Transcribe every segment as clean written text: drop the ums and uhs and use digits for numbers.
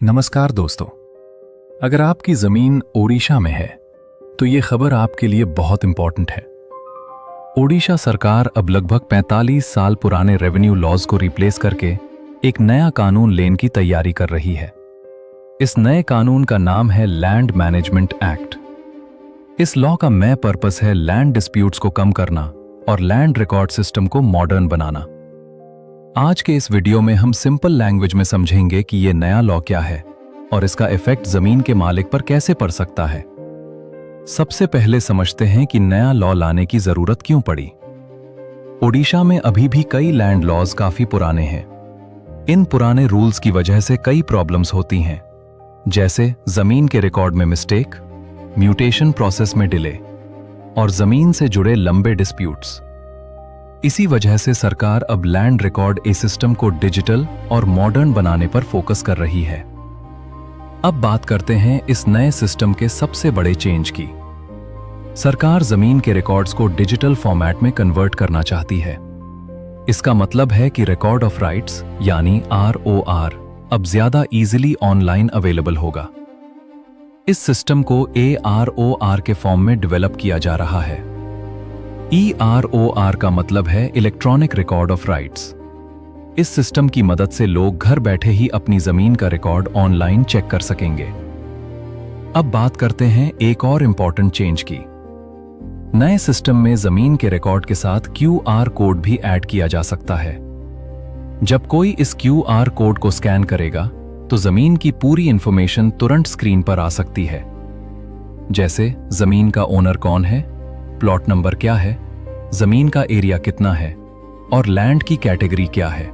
नमस्कार दोस्तों। अगर आपकी जमीन ओडिशा में है तो ये खबर आपके लिए बहुत इंपॉर्टेंट है। ओडिशा सरकार अब लगभग 45 साल पुराने रेवेन्यू लॉज को रिप्लेस करके एक नया कानून लेने की तैयारी कर रही है। इस नए कानून का नाम है लैंड मैनेजमेंट एक्ट। इस लॉ का मेन पर्पस है लैंड डिस्प्यूट्स को कम करना और लैंड रिकॉर्ड सिस्टम को मॉडर्न बनाना। आज के इस वीडियो में हम सिंपल लैंग्वेज में समझेंगे कि यह नया लॉ क्या है और इसका इफेक्ट जमीन के मालिक पर कैसे पड़ सकता है। सबसे पहले समझते हैं कि नया लॉ लाने की जरूरत क्यों पड़ी। ओडिशा में अभी भी कई लैंड लॉज काफी पुराने हैं। इन पुराने रूल्स की वजह से कई प्रॉब्लम्स होती हैं, जैसे जमीन के रिकॉर्ड में मिस्टेक, म्यूटेशन प्रोसेस में डिले और जमीन से जुड़े लंबे डिस्प्यूट्स। इसी वजह से सरकार अब लैंड रिकॉर्ड ए सिस्टम को डिजिटल और मॉडर्न बनाने पर फोकस कर रही है। अब बात करते हैं इस नए सिस्टम के सबसे बड़े चेंज की। सरकार जमीन के रिकॉर्ड्स को डिजिटल फॉर्मेट में कन्वर्ट करना चाहती है। इसका मतलब है कि रिकॉर्ड ऑफ राइट्स यानी ROR अब ज्यादा इजीली ऑनलाइन अवेलेबल होगा। इस सिस्टम को AROR के फॉर्म में डेवलप किया जा रहा है। EROR का मतलब है इलेक्ट्रॉनिक रिकॉर्ड ऑफ राइट्स। इस सिस्टम की मदद से लोग घर बैठे ही अपनी जमीन का रिकॉर्ड ऑनलाइन चेक कर सकेंगे। अब बात करते हैं एक और इंपॉर्टेंट चेंज की। नए सिस्टम में जमीन के रिकॉर्ड के साथ QR कोड भी ऐड किया जा सकता है। जब कोई इस QR कोड को स्कैन करेगा तो जमीन की पूरी इंफॉर्मेशन तुरंत स्क्रीन पर आ सकती है, जैसे जमीन का ओनर कौन है, प्लॉट नंबर क्या है, जमीन का एरिया कितना है और लैंड की कैटेगरी क्या है।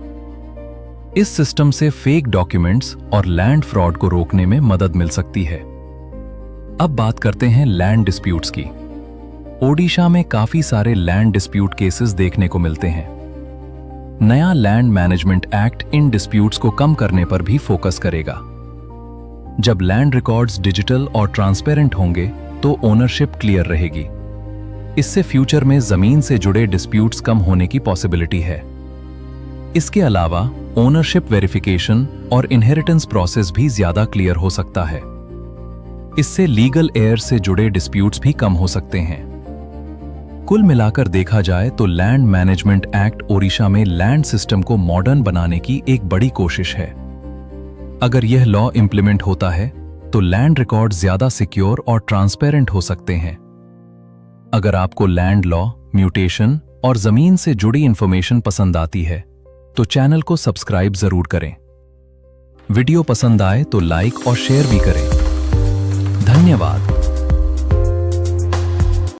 इस सिस्टम से फेक डॉक्यूमेंट्स और लैंड फ्रॉड को रोकने में मदद मिल सकती है। अब बात करते हैं लैंड डिस्प्यूट्स की। ओडिशा में काफी सारे लैंड डिस्प्यूट केसेस देखने को मिलते हैं। नया land management act in disputes को कम करने पर भी फोकस करेगा। जब लैंड रिकॉर्ड्स डिजिटल और ट्रांसपेरेंट होंगे तो ओनरशिप क्लियर रहेगी। इससे फ्यूचर में जमीन से जुड़े डिस्प्यूट्स कम होने की पॉसिबिलिटी है। इसके अलावा ओनरशिप वेरिफिकेशन और इनहेरिटेंस प्रोसेस भी ज्यादा क्लियर हो सकता है। इससे लीगल एयर से जुड़े डिस्प्यूट्स भी कम हो सकते हैं। कुल मिलाकर देखा जाए तो लैंड मैनेजमेंट एक्ट ओडिशा में लैंड सिस्टम को मॉडर्न बनाने की एक बड़ी कोशिश है। अगर यह लॉ इंप्लीमेंट होता है तो लैंड रिकॉर्ड ज्यादा सिक्योर और ट्रांसपेरेंट हो सकते हैं। अगर आपको लैंड लॉ, म्यूटेशन और जमीन से जुड़ी इंफॉर्मेशन पसंद आती है तो चैनल को सब्सक्राइब जरूर करें। वीडियो पसंद आए तो लाइक और शेयर भी करें। धन्यवाद।